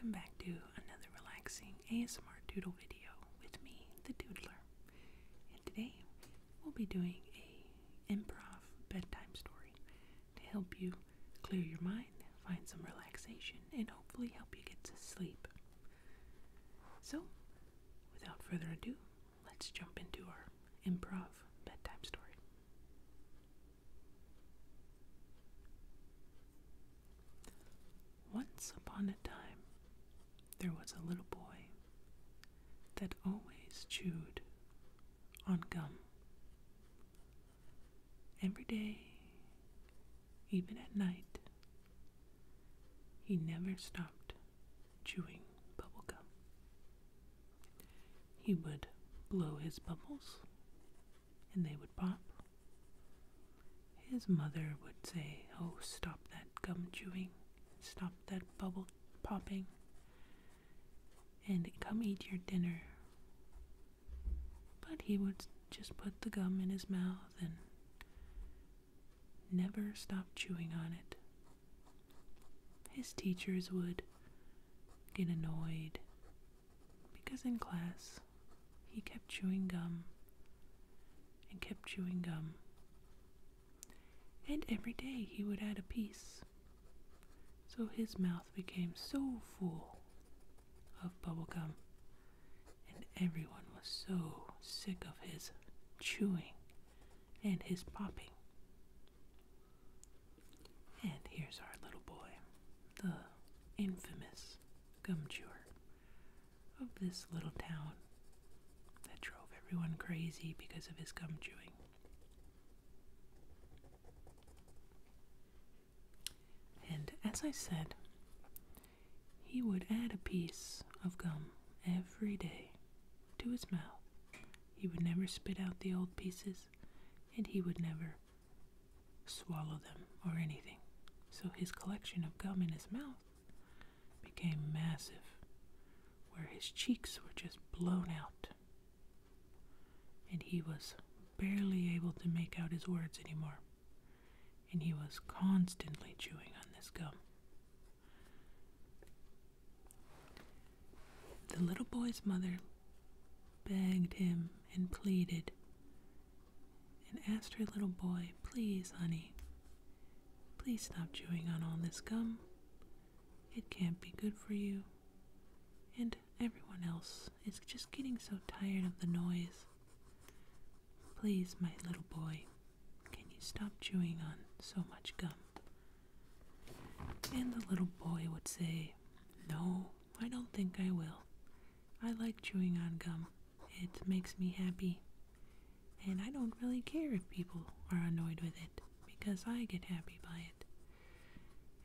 welcome back to another relaxing ASMR doodle video with me, the Doodler. And today we'll be doing a improv bedtime story to help you clear your mind, find some relaxation, and hopefully help you get to sleep. So, without further ado, let's jump into our improv bedtime story. Once upon a time, there was a little boy that always chewed on gum. Every day, even at night, he never stopped chewing bubble gum. He would blow his bubbles, and they would pop. His mother would say, "Oh, stop that gum chewing. Stop that bubble popping, and come eat your dinner." But he would just put the gum in his mouth and never stop chewing on it. His teachers would get annoyed because in class he kept chewing gum and kept chewing gum, and every day he would add a piece. So his mouth became so full of bubble gum, and everyone was so sick of his chewing and his popping. And here's our little boy, the infamous gum chewer of this little town that drove everyone crazy because of his gum chewing. And as I said, he would add a piece of gum every day to his mouth. He would never spit out the old pieces, and he would never swallow them or anything. So his collection of gum in his mouth became massive, where his cheeks were just blown out, and he was barely able to make out his words anymore. And he was constantly chewing on this gum. The little boy's mother begged him and pleaded and asked her little boy, "Please, honey, please stop chewing on all this gum. It can't be good for you. And everyone else is just getting so tired of the noise. Please, my little boy, can you stop chewing on so much gum?" And the little boy would say, "No, I don't think I will. I like chewing on gum. It makes me happy. And I don't really care if people are annoyed with it, because I get happy by it."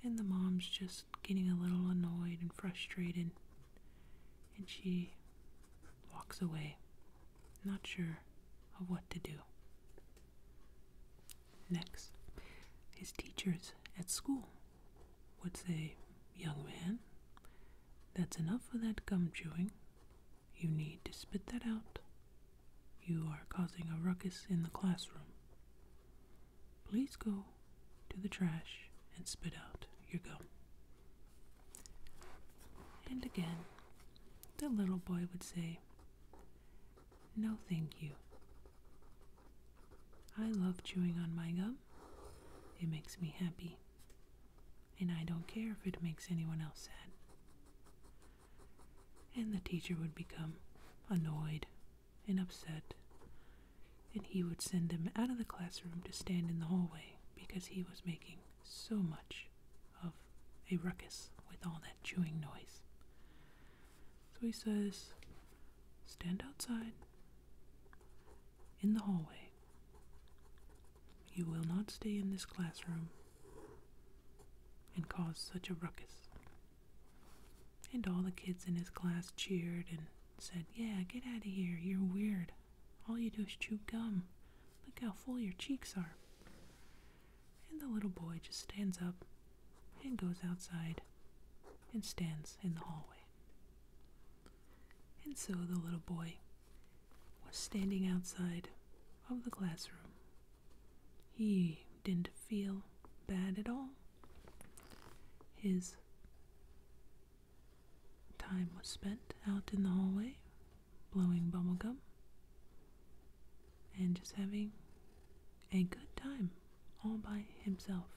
And the mom's just getting a little annoyed and frustrated, and she walks away, not sure of what to do. Next, his teachers at school would say, "Young man, that's enough of that gum chewing. You need to spit that out. You are causing a ruckus in the classroom. Please go to the trash and spit out your gum." And again, the little boy would say, "No, thank you. I love chewing on my gum. It makes me happy, and I don't care if it makes anyone else sad." And the teacher would become annoyed and upset, and he would send him out of the classroom to stand in the hallway because he was making so much of a ruckus with all that chewing noise. So he says, "Stand outside in the hallway. You will not stay in this classroom and cause such a ruckus." And all the kids in his class cheered and said, "Yeah, get out of here. You're weird. All you do is chew gum. Look how full your cheeks are." And the little boy just stands up and goes outside and stands in the hallway. And so the little boy was standing outside of the classroom. He didn't feel bad at all. His time was spent out in the hallway, blowing bubblegum, and just having a good time all by himself.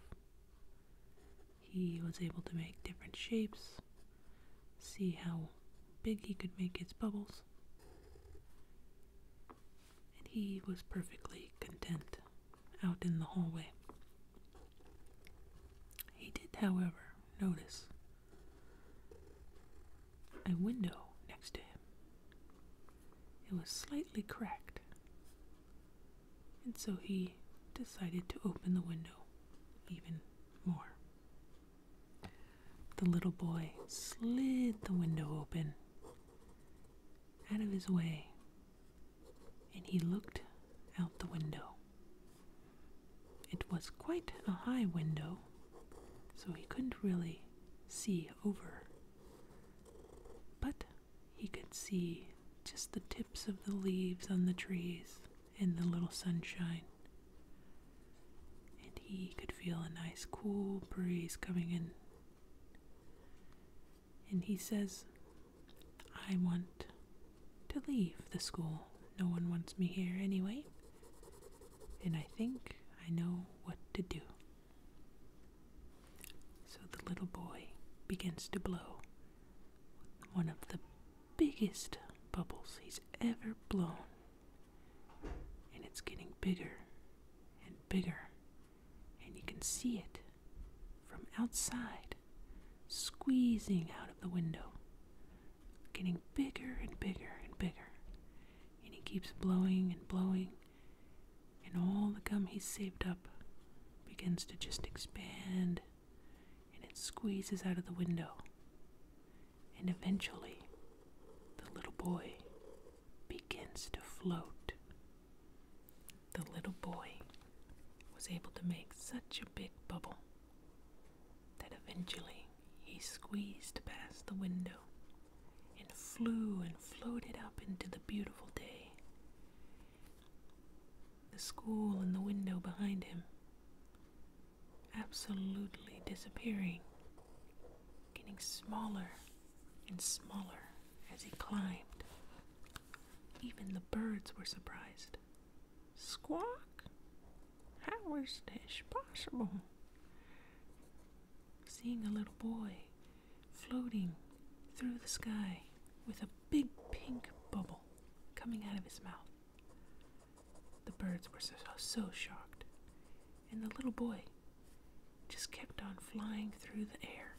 He was able to make different shapes, see how big he could make his bubbles, and he was perfectly content out in the hallway. He did, however, notice a window next to him. It was slightly cracked, and so he decided to open the window even more. The little boy slid the window open out of his way, and he looked out the window. It was quite a high window, so he couldn't really see over, but he could see just the tips of the leaves on the trees in the little sunshine, and he could feel a nice cool breeze coming in. And he says, "I want to leave the school. No one wants me here anyway, and I think I know what to do." So the little boy begins to blow one of the biggest bubbles he's ever blown, and it's getting bigger and bigger, and you can see it from outside squeezing out of the window, getting bigger and bigger and bigger, and he keeps blowing and blowing, and all the gum he's saved up begins to just expand, and it squeezes out of the window, and eventually the little boy begins to float. The little boy was able to make such a big bubble that eventually he squeezed past the window and flew and floated up into the beautiful day. The school and the window behind him absolutely disappearing, getting smaller and smaller as he climbed. Even the birds were surprised. "Squawk! How is this possible?" Seeing a little boy floating through the sky with a big pink bubble coming out of his mouth. The birds were so shocked, and the little boy just kept on flying through the air,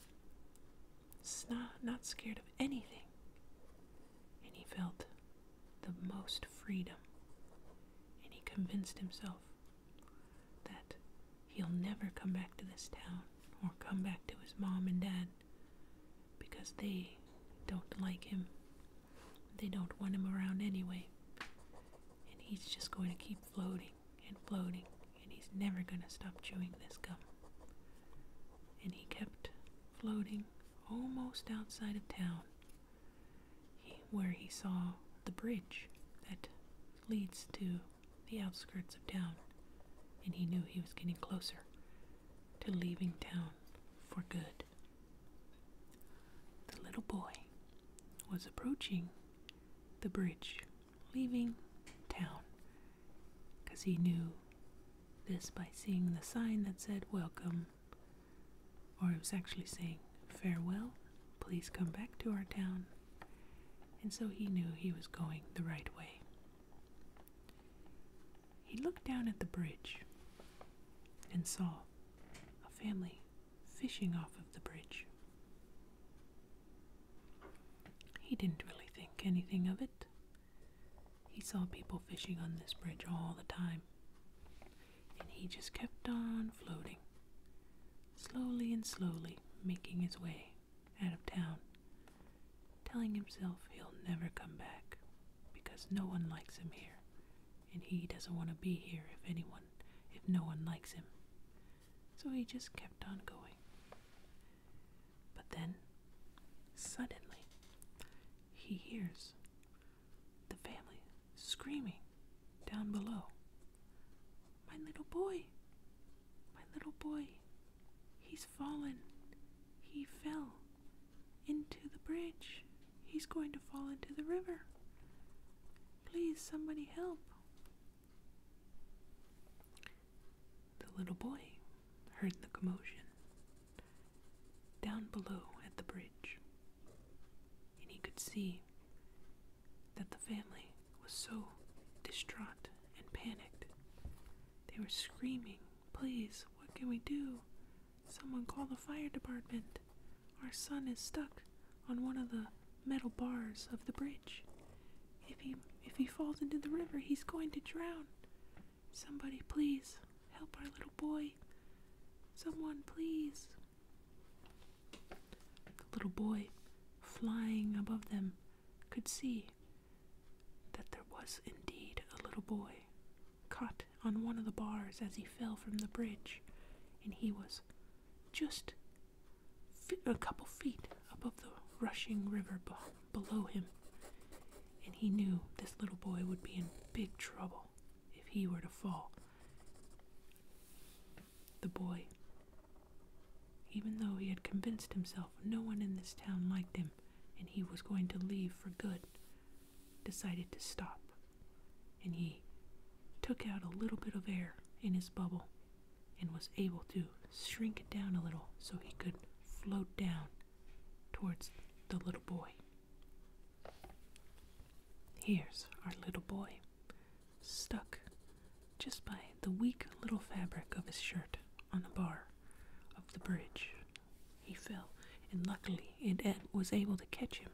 not scared of anything, and he felt the most freedom, and he convinced himself that he'll never come back to this town or come back to his mom and dad because they don't like him. They don't want him around anyway, and he's just going to keep floating and floating, and he's never going to stop chewing this gum. And he kept floating almost outside of town, where he saw the bridge that leads to the outskirts of town, and he knew he was getting closer to leaving town for good. The little boy was approaching the bridge, leaving town, because he knew this by seeing the sign that said "Welcome," or it was actually saying "Farewell, please come back to our town," and so he knew he was going the right way. He looked down at the bridge and saw a family fishing off of the bridge. He didn't really think anything of it. He saw people fishing on this bridge all the time, and he just kept on floating, slowly and slowly making his way out of town, telling himself he'll never come back because no one likes him here, and he doesn't want to be here if no one likes him. So he just kept on going. But then, suddenly, he hears the family screaming down below, "My little boy! My little boy! He's fallen! He fell into the bridge!" He's going to fall into the river. Please, somebody help." The little boy heard the commotion down below at the bridge, and he could see that the family was so distraught and panicked. They were screaming, "Please, what can we do? Someone call the fire department. Our son is stuck on one of the metal bars of the bridge. If he falls into the river, he's going to drown. Somebody please help our little boy. Someone please." The little boy, flying above them, could see that there was indeed a little boy caught on one of the bars as he fell from the bridge, and he was just a couple feet above the rushing river below him, and he knew this little boy would be in big trouble if he were to fall. The boy, even though he had convinced himself no one in this town liked him and he was going to leave for good, decided to stop, and he took out a little bit of air in his bubble and was able to shrink it down a little so he could float down towards the little boy. Here's our little boy, stuck just by the weak little fabric of his shirt on the bar of the bridge. He fell, and luckily it was able to catch him.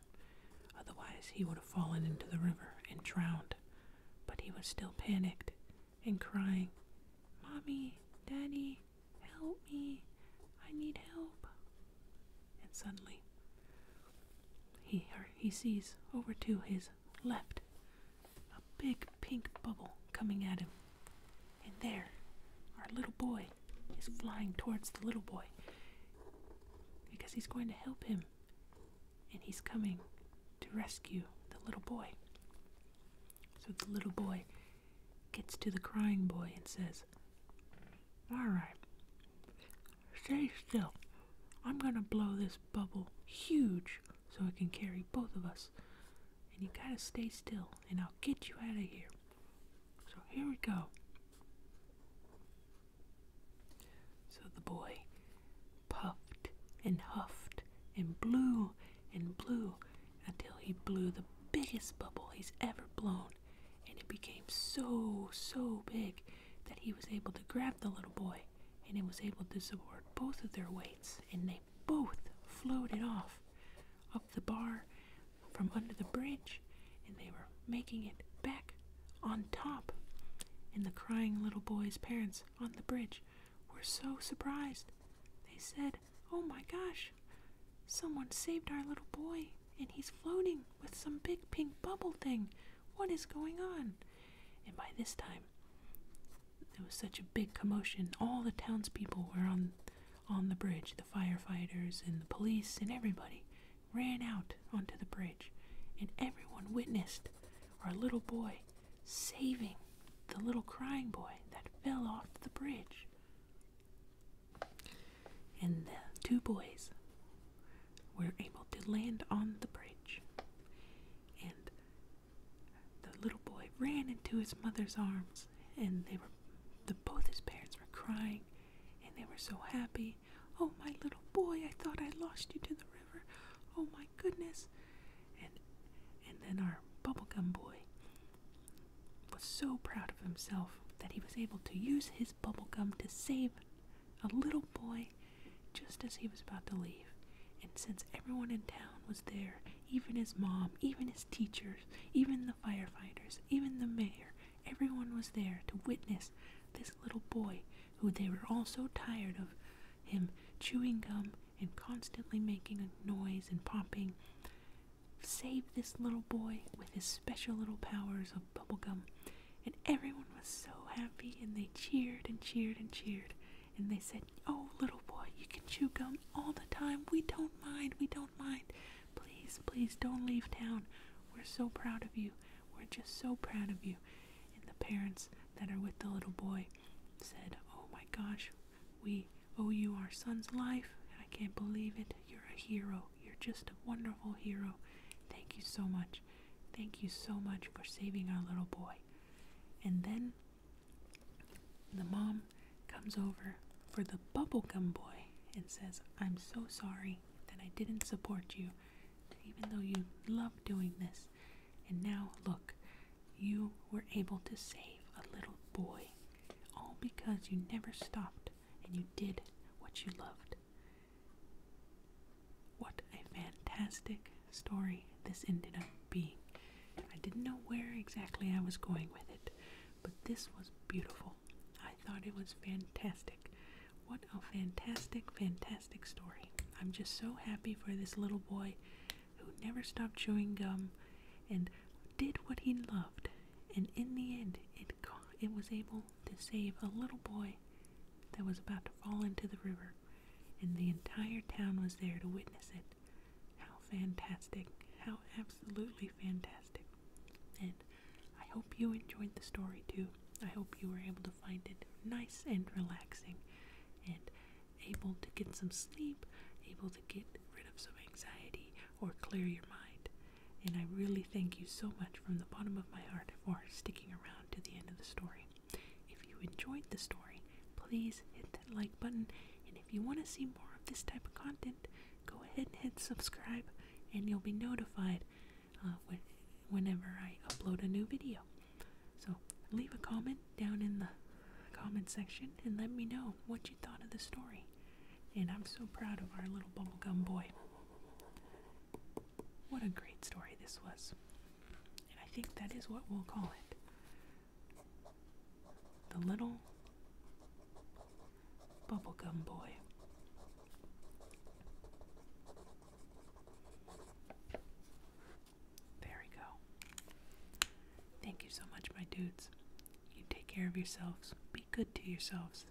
Otherwise he would have fallen into the river and drowned. But he was still panicked and crying, "Mommy, Daddy, help me. I need help." And suddenly he sees over to his left a big pink bubble coming at him. And there, our little boy is flying towards the little boy because he's going to help him, and he's coming to rescue the little boy. So the little boy gets to the crying boy and says, "All right, stay still. I'm going to blow this bubble huge so it can carry both of us. And you gotta stay still, and I'll get you out of here. So here we go." So the boy puffed and huffed and blew until he blew the biggest bubble he's ever blown, and it became so big that he was able to grab the little boy, and it was able to support both of their weights, and they both floated off up the bar from under the bridge, and they were making it back on top. And the crying little boy's parents on the bridge were so surprised. They said, "Oh my gosh, someone saved our little boy, and he's floating with some big pink bubble thing. What is going on?" And by this time, there was such a big commotion. All the townspeople were on the bridge. The firefighters and the police and everybody ran out onto the bridge, and everyone witnessed our little boy saving the little crying boy that fell off the bridge. And the two boys were able to land on the bridge, and the little boy ran into his mother's arms, and both his parents were crying, and they were so happy. "Oh, my little boy, I thought I lost you to the river. Oh my goodness." And then our bubblegum boy was so proud of himself that he was able to use his bubblegum to save a little boy just as he was about to leave. And since everyone in town was there, even his mom, even his teachers, even the firefighters, even the mayor, everyone was there to witness this little boy who they were all so tired of him chewing gum and constantly making a noise and popping, save this little boy with his special little powers of bubblegum. And everyone was so happy, and they cheered and cheered and cheered, and they said, "Oh, little boy, you can chew gum all the time. We don't mind. Please don't leave town. We're so proud of you. We're just so proud of you." And the parents that are with the little boy said, "Oh my gosh, we owe you our son's life. I can't believe it. You're a hero. You're just a wonderful hero. Thank you so much. Thank you so much for saving our little boy. And then the mom comes over for the Bubblegum Boy and says, I'm so sorry that I didn't support you, even though you love doing this. And now, look, you were able to save a little boy, all because you never stopped and you did what you loved. What a fantastic story this ended up being. I didn't know where exactly I was going with it, but this was beautiful. I thought it was fantastic. What a fantastic, fantastic story. I'm just so happy for this little boy who never stopped chewing gum and did what he loved. And in the end, it was able to save a little boy that was about to fall into the river. And the entire town was there to witness it. How fantastic. How absolutely fantastic. And I hope you enjoyed the story too. I hope you were able to find it nice and relaxing and able to get some sleep, able to get rid of some anxiety or clear your mind. And I really thank you so much from the bottom of my heart for sticking around to the end of the story. If you enjoyed the story, please hit that like button. And if you want to see more of this type of content, go ahead and hit subscribe and you'll be notified whenever I upload a new video. So leave a comment down in the comment section and let me know what you thought of the story. And I'm so proud of our little bubblegum boy. What a great story this was. And I think that is what we'll call it. The Little Bubblegum Boy. There we go. Thank you so much, my dudes. You take care of yourselves. Be good to yourselves.